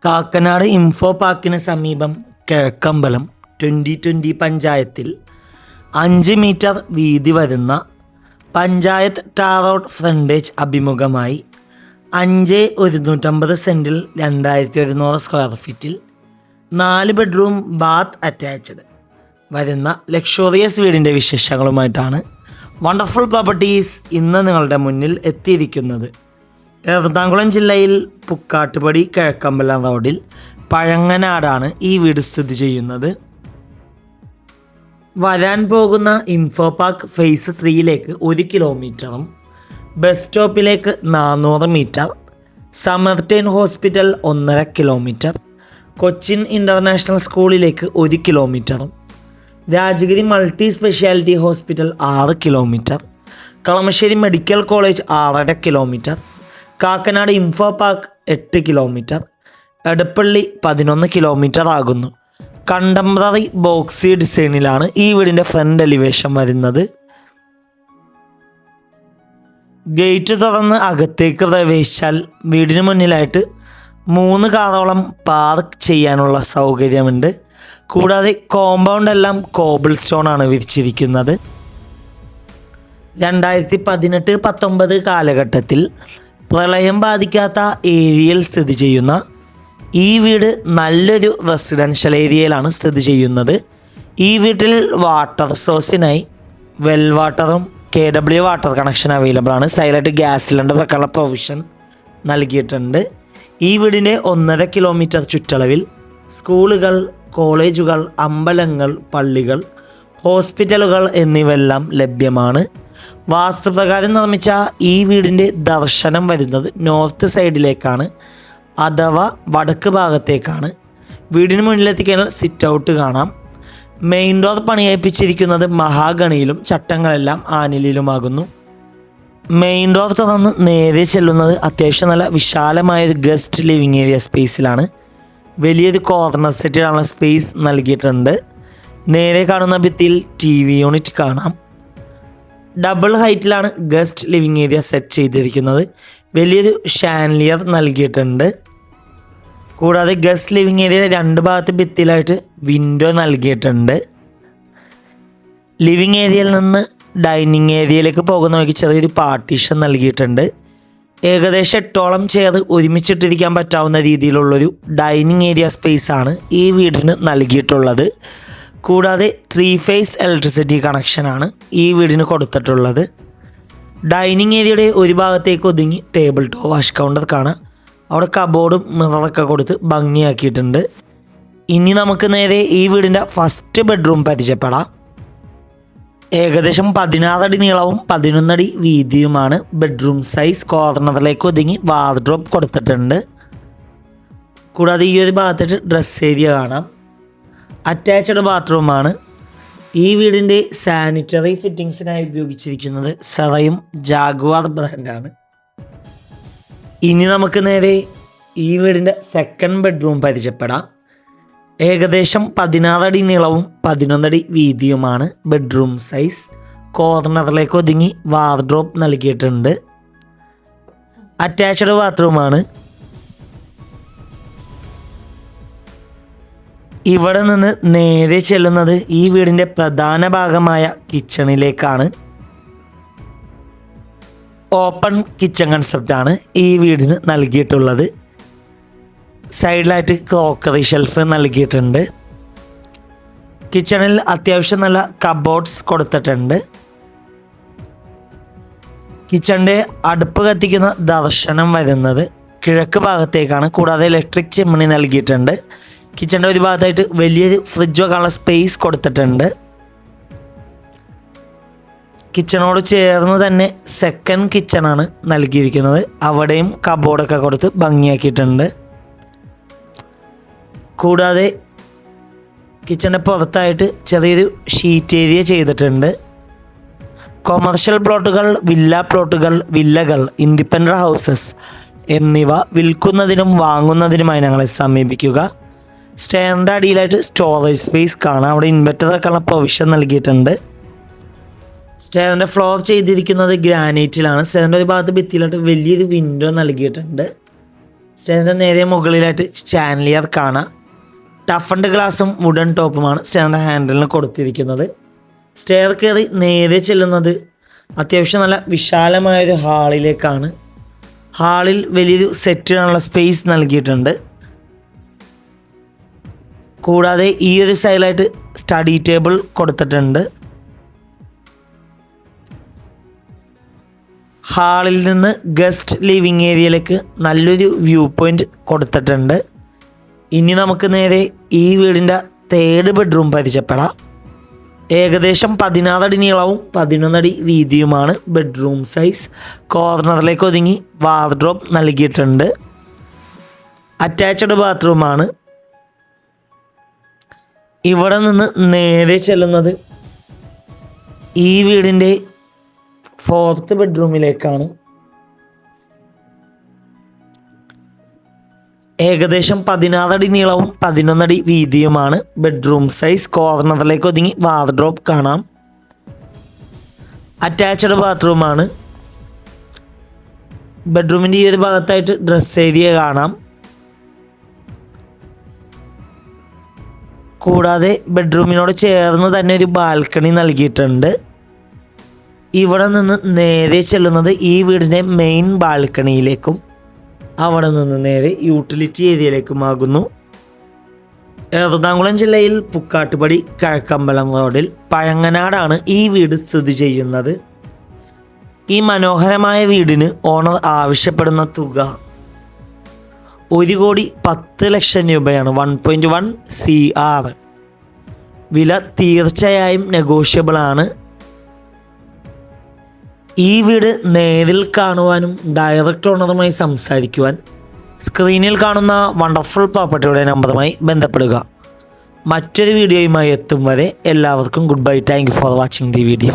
Kakkanad info പാർക്കിന് സമീപം കിഴക്കമ്പലം 2020 പഞ്ചായത്തിൽ 5 metre വീതി വരുന്ന പഞ്ചായത്ത് ടാർ റോഡ് ഫ്രണ്ടേജ് അഭിമുഖമായി 5,150 സെൻറ്റിൽ 2,100 സ്ക്വയർ ഫീറ്റിൽ 4 ബെഡ്റൂം ബാത്ത് അറ്റാച്ച്ഡ് വരുന്ന ലക്ഷറിയസ് വീടിൻ്റെ വിശേഷങ്ങളുമായിട്ടാണ് വണ്ടർഫുൾ പ്രോപ്പർട്ടീസ് ഇന്ന് നിങ്ങളുടെ മുന്നിൽ എത്തിയിരിക്കുന്നത്. എറണാകുളം ജില്ലയിൽ പുക്കാട്ടുപടി കിഴക്കമ്പലം റോഡിൽ പഴങ്ങനാടാണ് ഈ വീട് സ്ഥിതി ചെയ്യുന്നത്. വരാൻ പോകുന്ന ഇൻഫോ പാർക്ക് ഫേസ് 3ലേക്ക് 1 കിലോമീറ്ററും ബസ് സ്റ്റോപ്പിലേക്ക് 400 metre, Samaritan hospital 1.5 kilometre, Cochin international സ്കൂളിലേക്ക് 1 കിലോമീറ്ററും, Rajagiri multi speciality hospital 6 kilometre, Kalamassery medical college 6.5 kilometre, Kakkanad info park 8 kilometre, Edappally 11 kilometre ആകുന്നു. കണ്ടംപററി ബോക്സി ഡിസൈനിലാണ് ഈ വീടിൻ്റെ ഫ്രണ്ട് എലിവേഷൻ വരുന്നത്. ഗേറ്റ് തുറന്ന് അകത്തേക്ക് പ്രവേശിച്ചാൽ വീടിന് മുന്നിലായിട്ട് 3 കാറോളം പാർക്ക് ചെയ്യാനുള്ള സൗകര്യമുണ്ട്. കൂടാതെ കോമ്പൗണ്ട് എല്ലാം കോബിൾ സ്റ്റോൺ ആണ് വിരിച്ചിരിക്കുന്നത്. 2018-19 കാലഘട്ടത്തിൽ പ്രളയം ബാധിക്കാത്ത ഏരിയയിൽ സ്ഥിതി ചെയ്യുന്ന ഈ വീട് നല്ലൊരു റെസിഡൻഷ്യൽ ഏരിയയിലാണ് സ്ഥിതി ചെയ്യുന്നത്. ഈ വീട്ടിൽ വാട്ടർ സോഴ്സിനായി വെൽ വാട്ടറും KW വാട്ടർ കണക്ഷൻ അവൈലബിൾ ആണ്. സൈഡിലായിട്ട് ഗ്യാസ് സിലിണ്ടർ വെക്കാനുള്ള പ്രൊവിഷൻ നൽകിയിട്ടുണ്ട്. ഈ വീടിൻ്റെ 1.5 കിലോമീറ്റർ ചുറ്റളവിൽ സ്കൂളുകൾ, കോളേജുകൾ, അമ്പലങ്ങൾ, പള്ളികൾ, ഹോസ്പിറ്റലുകൾ എന്നിവയെല്ലാം ലഭ്യമാണ്. വാസ്തുപ്രകാരം നിർമ്മിച്ച ഈ വീടിൻ്റെ ദർശനം വരുന്നത് നോർത്ത് സൈഡിലേക്കാണ്, അഥവാ വടക്ക് ഭാഗത്തേക്കാണ്. വീടിന് മുന്നിലെത്തിക്കഴിഞ്ഞാൽ സിറ്റ് ഔട്ട് കാണാം. മെയിൻ ഡോർ പണിയേൽപ്പിച്ചിരിക്കുന്നത് മഹാഗണിയിലും ചട്ടങ്ങളെല്ലാം ആനിലിലുമാകുന്നു. മെയിൻ ഡോർ തുറന്ന് നേരെ ചെല്ലുന്നത് അത്യാവശ്യം നല്ല വിശാലമായൊരു ഗസ്റ്റ് ലിവിങ് ഏരിയ സ്പേസിലാണ്. വലിയൊരു കോർണർ സെറ്റിലുള്ള സ്പേസ് നൽകിയിട്ടുണ്ട്. നേരെ കാണുന്ന ഭിത്തിയിൽ TV യൂണിറ്റ് കാണാം. ഡബിൾ ഹൈറ്റിലാണ് ഗസ്റ്റ് ലിവിങ് ഏരിയ സെറ്റ് ചെയ്തിരിക്കുന്നത്. വലിയൊരു ഷാൻലിയർ നൽകിയിട്ടുണ്ട്. കൂടാതെ ഗസ്റ്റ് ലിവിങ് ഏരിയ 2 ഭാഗത്ത് ഭിത്തിയിലായിട്ട് വിൻഡോ നൽകിയിട്ടുണ്ട്. ലിവിങ് ഏരിയയിൽ നിന്ന് ഡൈനിങ് ഏരിയയിലേക്ക് പോകുന്ന വഴിക്ക് ചെറിയൊരു പാർട്ടീഷൻ നൽകിയിട്ടുണ്ട്. ഏകദേശം 8ഓളം ചെയർ ഒരുമിച്ചിട്ടിരിക്കാൻ പറ്റാവുന്ന രീതിയിലുള്ളൊരു ഡൈനിങ് ഏരിയ സ്പേസാണ് ഈ വീടിന് നൽകിയിട്ടുള്ളത്. കൂടാതെ 3 ഫേസ് ഇലക്ട്രിസിറ്റി കണക്ഷനാണ് ഈ വീടിന് കൊടുത്തിട്ടുള്ളത്. ഡൈനിങ് ഏരിയയുടെ ഒരു ഭാഗത്തേക്ക് ഒതുങ്ങി ടേബിൾ ടോപ്പ് വാഷ് കൗണ്ടർ കാണാം. അവിടെ കബോർഡും മിററൊക്കെ കൊടുത്ത് ഭംഗിയാക്കിയിട്ടുണ്ട്. ഇനി നമുക്ക് നേരെ ഈ വീടിൻ്റെ ഫസ്റ്റ് ബെഡ്റൂം പരിചയപ്പെടാം. ഏകദേശം 16 അടി നീളവും 11 അടി വീതിയുമാണ് ബെഡ്റൂം സൈസ്. കോർണറിലേക്ക് ഒതുങ്ങി വാർഡ്രോബ് കൊടുത്തിട്ടുണ്ട്. കൂടാതെ ഈ ഒരു ഭാഗത്തായിട്ട് ഡ്രസ് ഏരിയ കാണാം. അറ്റാച്ച്ഡ് ബാത്റൂമാണ്. ഈ വീടിൻ്റെ സാനിറ്ററി ഫിറ്റിങ്സിനായി ഉപയോഗിച്ചിരിക്കുന്നത് സെറയും ജാഗ്വാർ ബ്രാൻഡാണ്. ഇനി നമുക്ക് നേരെ ഈ വീടിൻ്റെ സെക്കൻഡ് ബെഡ്റൂം പരിചയപ്പെടാം. ഏകദേശം 16 അടി നീളവും 11 അടി വീതിയുമാണ് ബെഡ്റൂം സൈസ്. കോർണറിലേക്ക് ഒതുങ്ങി വാർഡ്രോബ് നൽകിയിട്ടുണ്ട്. അറ്റാച്ച്ഡ് ബാത്റൂമാണ്. ഇവിടെ നിന്ന് നേരെ ചെല്ലുന്നത് ഈ വീടിൻ്റെ പ്രധാന ഭാഗമായ കിച്ചണിലേക്കാണ്. ഓപ്പൺ കിച്ചൺ കൺസെപ്റ്റാണ് ഈ വീടിന് നൽകിയിട്ടുള്ളത്. സൈഡിലായിട്ട് ക്രോക്കറി ഷെൽഫ് നൽകിയിട്ടുണ്ട്. കിച്ചണിൽ അത്യാവശ്യം നല്ല കബോർഡ്സ് കൊടുത്തിട്ടുണ്ട്. കിച്ചണിൻ്റെ അടുപ്പ് കത്തിക്കുന്ന ദർശനം വരുന്നത് കിഴക്ക് ഭാഗത്തേക്കാണ്. കൂടാതെ ഇലക്ട്രിക് ചിമ്മിണി നൽകിയിട്ടുണ്ട്. കിച്ചണിൻ്റെ ഒരു ഭാഗത്തായിട്ട് വലിയൊരു ഫ്രിഡ്ജ് വെക്കാനുള്ള സ്പേസ് കൊടുത്തിട്ടുണ്ട്. കിച്ചണോട് ചേർന്ന് തന്നെ സെക്കൻഡ് കിച്ചണാണ് നൽകിയിരിക്കുന്നത്. അവിടെയും കബോർഡൊക്കെ കൊടുത്ത് ഭംഗിയാക്കിയിട്ടുണ്ട്. കൂടാതെ കിച്ചണിൻ്റെ പുറത്തായിട്ട് ചെറിയൊരു ഷീറ്റ് ഏരിയ ചെയ്തിട്ടുണ്ട്. കൊമേർഷ്യൽ പ്ലോട്ടുകൾ, വില്ല പ്ലോട്ടുകൾ, വില്ലകൾ, ഇൻഡിപെൻഡൻ്റ് ഹൗസസ് എന്നിവ വിൽക്കുന്നതിനും വാങ്ങുന്നതിനുമായി ഞങ്ങളെ സമീപിക്കുക. സ്റ്റെയറിൻ്റെ അടിയിലായിട്ട് സ്റ്റോറേജ് സ്പേസ് കാണാം. അവിടെ ഇൻവെർട്ടർ വെക്കാനുള്ള പ്രൊവിഷൻ നൽകിയിട്ടുണ്ട്. സ്റ്റെയറിൻ്റെ ഫ്ലോർ ചെയ്തിരിക്കുന്നത് ഗ്രാനൈറ്റിലാണ്. സ്റ്റെയറിൻ്റെ ഒരു ഭാഗത്ത് ഭിത്തിയിലായിട്ട് വലിയൊരു വിൻഡോ നൽകിയിട്ടുണ്ട്. സ്റ്റെയറിൻ്റെ നേരെ മുകളിലായിട്ട് ചാൻലിയർ കാണാം. ടഫ് ആൻഡ് ഗ്ലാസും വുഡൻ ടോപ്പുമാണ് സ്റ്റെയറിൻ്റെ ഹാൻഡിലിന് കൊടുത്തിരിക്കുന്നത്. സ്റ്റെയർ കയറി നേരെ ചെല്ലുന്നത് അത്യാവശ്യം നല്ല വിശാലമായൊരു ഹാളിലേക്കാണ്. ഹാളിൽ വലിയൊരു സെറ്റിനുള്ള സ്പേസ് നൽകിയിട്ടുണ്ട്. കൂടാതെ ഈ ഒരു സൈഡിലായിട്ട് സ്റ്റഡി ടേബിൾ കൊടുത്തിട്ടുണ്ട്. ഹാളിൽ നിന്ന് ഗസ്റ്റ് ലിവിങ് ഏരിയയിലേക്ക് നല്ലൊരു വ്യൂ പോയിൻ്റ് കൊടുത്തിട്ടുണ്ട്. ഇനി നമുക്ക് നേരെ ഈ വീടിൻ്റെ 3rd ബെഡ്റൂം പരിചയപ്പെടാം. ഏകദേശം 16 അടി നീളവും 11 അടി വീതിയുമാണ് ബെഡ്റൂം സൈസ്. കോർണറിലേക്ക് ഒതുങ്ങി വാർഡ്രോബ് നൽകിയിട്ടുണ്ട്. അറ്റാച്ച്ഡ് ബാത്റൂമാണ്. ഇവിടെ നിന്ന് നേരെ ചെല്ലുന്നത് ഈ വീടിൻ്റെ 4th ബെഡ്റൂമിലേക്കാണ്. ഏകദേശം 16 അടി നീളവും 11 അടി വീതിയുമാണ് ബെഡ്റൂം സൈസ്. കോർണറിലേക്ക് ഒതുങ്ങി വാർഡ്രോബ് കാണാം. അറ്റാച്ച്ഡ് ബാത്റൂമാണ്. ബെഡ്റൂമിൻ്റെ ഈ ഒരു ഭാഗത്തായിട്ട് ഡ്രസ് ഏരിയ കാണാം. കൂടാതെ ബെഡ്റൂമിനോട് ചേർന്ന് തന്നെ ഒരു ബാൽക്കണി നൽകിയിട്ടുണ്ട്. ഇവിടെ നിന്ന് നേരെ ചെല്ലുന്നത് ഈ വീടിൻ്റെ മെയിൻ ബാൽക്കണിയിലേക്കും അവിടെ നിന്ന് നേരെ യൂട്ടിലിറ്റി ഏരിയയിലേക്കുമാകുന്നു. എറണാകുളം ജില്ലയിൽ പുക്കാട്ടുപടി കിഴക്കമ്പലം റോഡിൽ പഴങ്ങനാടാണ് ഈ വീട് സ്ഥിതി ചെയ്യുന്നത്. ഈ മനോഹരമായ വീടിന് ഓണർ ആവശ്യപ്പെടുന്ന തുക 1,10,00,000 രൂപയാണ്. 1.1 CR. വില തീർച്ചയായും നെഗോഷ്യബിളാണ്. ഈ വീട് നേരിൽ കാണുവാനും ഡയറക്റ്റ് ഓണറുമായി സംസാരിക്കുവാൻ സ്ക്രീനിൽ കാണുന്ന വണ്ടർഫുൾ പ്രോപ്പർട്ടിയുടെ നമ്പറുമായി ബന്ധപ്പെടുക. മറ്റൊരു വീഡിയോയുമായി എത്തും വരെ എല്ലാവർക്കും good bye. Thank you for watching the video.